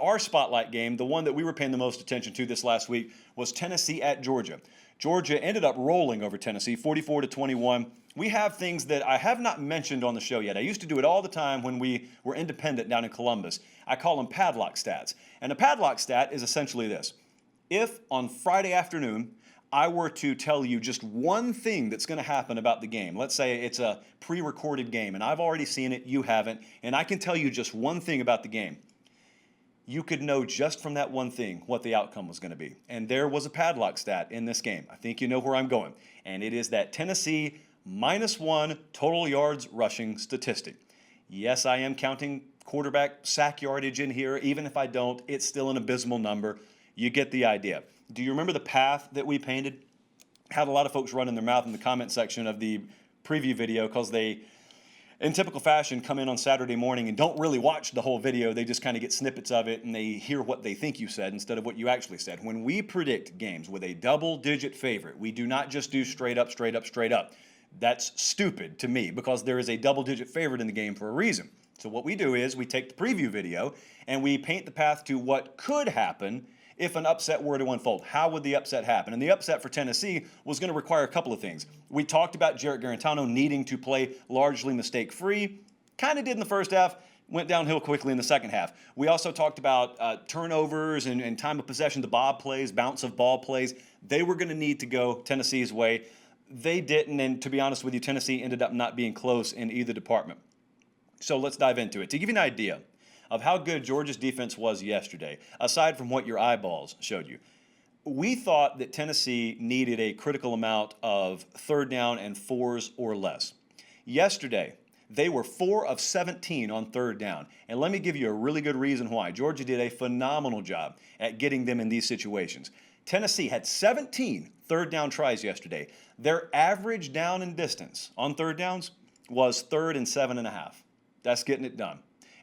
our spotlight game, the one that we were paying the most attention to this last week, was Tennessee at Georgia. Georgia ended up rolling over Tennessee, 44-21. We have things that I have not mentioned on the show yet. I used to do it all the time when we were independent down in Columbus. I call them padlock stats. And a padlock stat is essentially this. If on Friday afternoon I were to tell you just one thing that's going to happen about the game, let's say it's a pre-recorded game and I've already seen it, you haven't, and I can tell you just one thing about the game, you could know just from that one thing what the outcome was going to be. And there was a padlock stat in this game. I think you know where I'm going. And it is that Tennessee -1 total yards rushing statistic. Yes, I am counting quarterback sack yardage in here. Even if I don't, it's still an abysmal number. You get the idea. Do you remember the path that we painted? Had a lot of folks running their mouth in the comment section of the preview video because they, in typical fashion, come in on Saturday morning and don't really watch the whole video. They just kind of get snippets of it and they hear what they think you said instead of what you actually said. When we predict games with a double-digit favorite, we do not just do straight up, straight up, straight up. That's stupid to me because there is a double-digit favorite in the game for a reason. So what we do is we take the preview video and we paint the path to what could happen if an upset were to unfold. How would the upset happen? And the upset for Tennessee was going to require a couple of things. We talked about Jarrett Garantano needing to play largely mistake-free. Kind of did in the first half. Went downhill quickly in the second half. We also talked about turnovers and time of possession, the bob plays, bounce of ball plays. They were going to need to go Tennessee's way. They didn't, and to be honest with you, Tennessee ended up not being close in either department. So let's dive into it. To give you an idea of how good Georgia's defense was yesterday, aside from what your eyeballs showed you, we thought that Tennessee needed a critical amount of third down and fours or less. Yesterday, they were 4 of 17 on third down. And let me give you a really good reason why. Georgia did a phenomenal job at getting them in these situations. Tennessee had 17 third down tries yesterday. Their average down and distance on third downs was 3rd and 7.5. That's getting it done.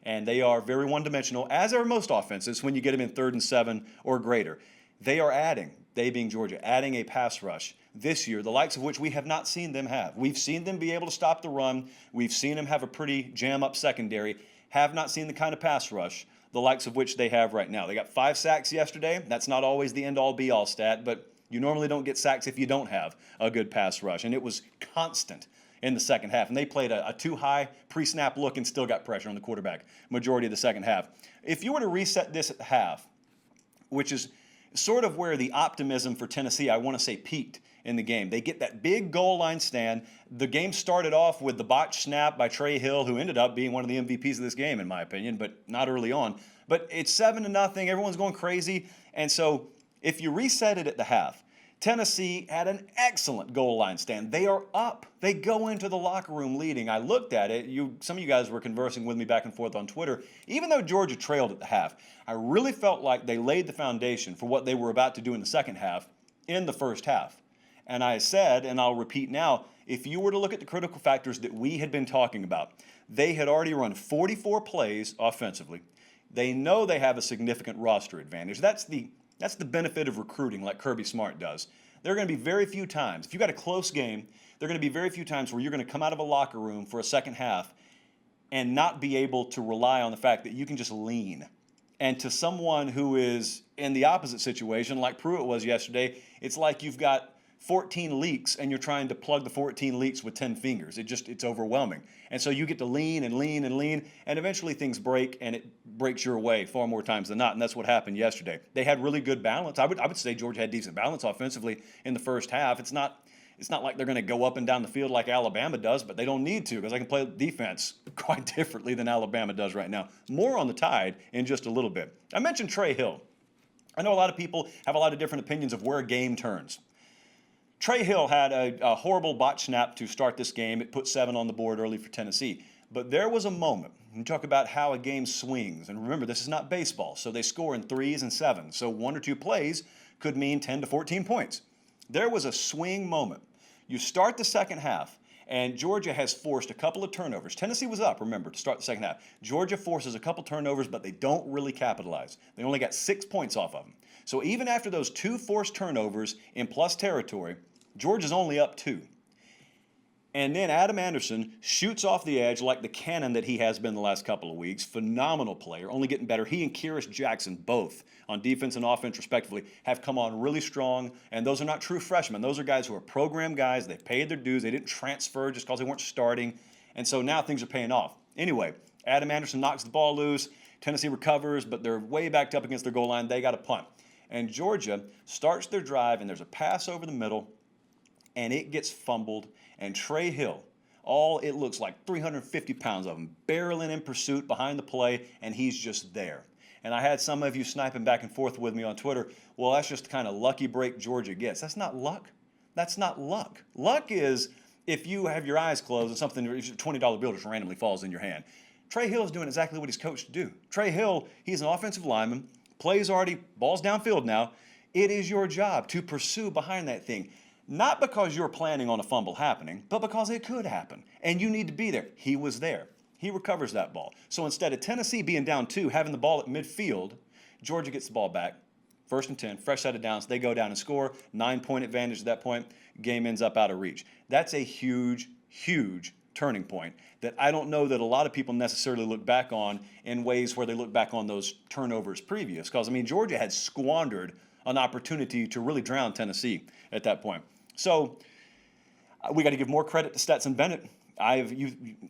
And they are very one-dimensional, as are most offenses when you get them in 3rd and 7 or greater. They are adding, they being Georgia, adding a pass rush this year, the likes of which we have not seen them have. We've seen them be able to stop the run. We've seen them have a pretty jam-up secondary. Have not seen the kind of pass rush, the likes of which they have right now. They got 5 sacks yesterday. That's not always the end-all, be-all stat, but you normally don't get sacks if you don't have a good pass rush. And it was constant in the second half. And they played a too-high pre-snap look and still got pressure on the quarterback majority of the second half. If you were to reset this at the half, which is sort of where the optimism for Tennessee, I want to say, peaked in the game. They get that big goal line stand. The game started off with the botched snap by Trey Hill, who ended up being one of the MVPs of this game, in my opinion, but not early on. But it's 7-0. Everyone's going crazy. And so if you reset it at the half, Tennessee had an excellent goal line stand. They are up. They go into the locker room leading. I looked at it. Some of you guys were conversing with me back and forth on Twitter. Even though Georgia trailed at the half, I really felt like they laid the foundation for what they were about to do in the second half in the first half. And I said, and I'll repeat now, if you were to look at the critical factors that we had been talking about, they had already run 44 plays offensively. They know they have a significant roster advantage. That's the benefit of recruiting like Kirby Smart does. There are going to be very few times, if you've got a close game, there are going to be very few times where you're going to come out of a locker room for a second half and not be able to rely on the fact that you can just lean. And to someone who is in the opposite situation, like Pruitt was yesterday, it's like you've got 14 leaks and you're trying to plug the 14 leaks with 10 fingers. It's overwhelming. And so you get to lean and lean and lean, and eventually things break, and it breaks your way far more times than not, and that's what happened yesterday. They had really good balance. I would say Georgia had decent balance offensively in the first half. It's not like they're going to go up and down the field like Alabama does, but they don't need to because they can play defense quite differently than Alabama does right now. More on the Tide in just a little bit. I mentioned Trey Hill. I know a lot of people have a lot of different opinions of where a game turns. Trey Hill had a horrible botch snap to start this game. It put 7 on the board early for Tennessee. But there was a moment. We talk about how a game swings. And remember, this is not baseball, so they score in 3s and 7s. So 1 or 2 plays could mean 10 to 14 points. There was a swing moment. You start the second half, and Georgia has forced a couple of turnovers. Tennessee was up, remember, to start the second half. Georgia forces a couple turnovers, but they don't really capitalize. They only got 6 points off of them. So even after those 2 forced turnovers in plus territory, Georgia's only up 2. And then Adam Anderson shoots off the edge like the cannon that he has been the last couple of weeks. Phenomenal player, only getting better. He and Kyrus Jackson, both on defense and offense respectively, have come on really strong. And those are not true freshmen. Those are guys who are program guys. They paid their dues. They didn't transfer just because they weren't starting. And so now things are paying off. Anyway, Adam Anderson knocks the ball loose. Tennessee recovers, but they're way backed up against their goal line. They got a punt. And Georgia starts their drive, and there's a pass over the middle, and it gets fumbled. And Trey Hill, it looks like 350 pounds of him, barreling in pursuit behind the play, and he's just there. And I had some of you sniping back and forth with me on Twitter. Well, that's just the kind of lucky break Georgia gets. That's not luck. That's not luck. Luck is if you have your eyes closed and something, a $20 bill just randomly falls in your hand. Trey Hill is doing exactly what he's coached to do. Trey Hill, he's an offensive lineman, plays already, ball's downfield now. It is your job to pursue behind that thing. Not because you're planning on a fumble happening, but because it could happen. And you need to be there. He was there. He recovers that ball. So instead of Tennessee being down 2, having the ball at midfield, Georgia gets the ball back. 1st and 10, fresh set of downs. They go down and score. 9-point advantage at that point. Game ends up out of reach. That's a huge, huge turning point that I don't know that a lot of people necessarily look back on in ways where they look back on those turnovers previous. Because, Georgia had squandered an opportunity to really drown Tennessee at that point. So we got to give more credit to Stetson Bennett.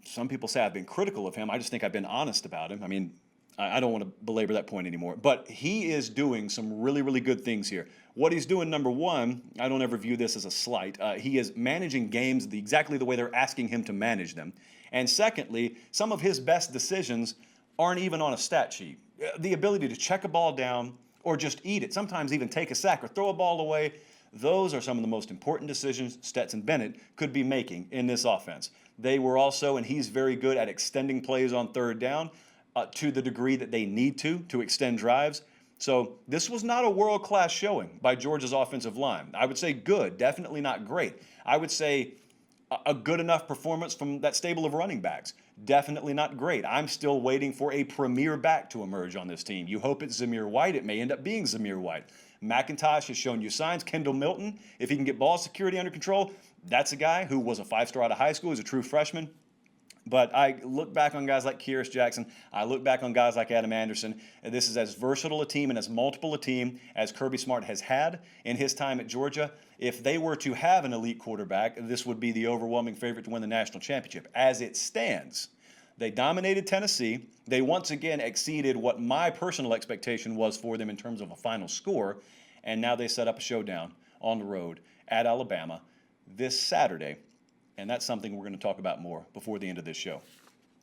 Some people say I've been critical of him. I just think I've been honest about him. I don't want to belabor that point anymore. But he is doing some really, really good things here. What he's doing, number one, I don't ever view this as a slight. He is managing games exactly the way they're asking him to manage them. And secondly, some of his best decisions aren't even on a stat sheet. The ability to check a ball down or just eat it, sometimes even take a sack or throw a ball away, those are some of the most important decisions Stetson Bennett could be making in this offense. They were also, and he's very good at extending plays on 3rd down to the degree that they need to extend drives. So this was not a world-class showing by Georgia's offensive line. I would say good, definitely not great. I would say a good enough performance from that stable of running backs. Definitely not great. I'm still waiting for a premier back to emerge on this team. You hope it's Zamir White. It may end up being Zamir White. McIntosh has shown you signs. Kendall Milton, if he can get ball security under control, that's a guy who was a 5-star out of high school, he's a true freshman. But I look back on guys like Kyrus Jackson. I look back on guys like Adam Anderson. And this is as versatile a team and as multiple a team as Kirby Smart has had in his time at Georgia. If they were to have an elite quarterback, this would be the overwhelming favorite to win the national championship. As it stands, they dominated Tennessee. They once again exceeded what my personal expectation was for them in terms of a final score. And now they set up a showdown on the road at Alabama this Saturday. And that's something we're going to talk about more before the end of this show.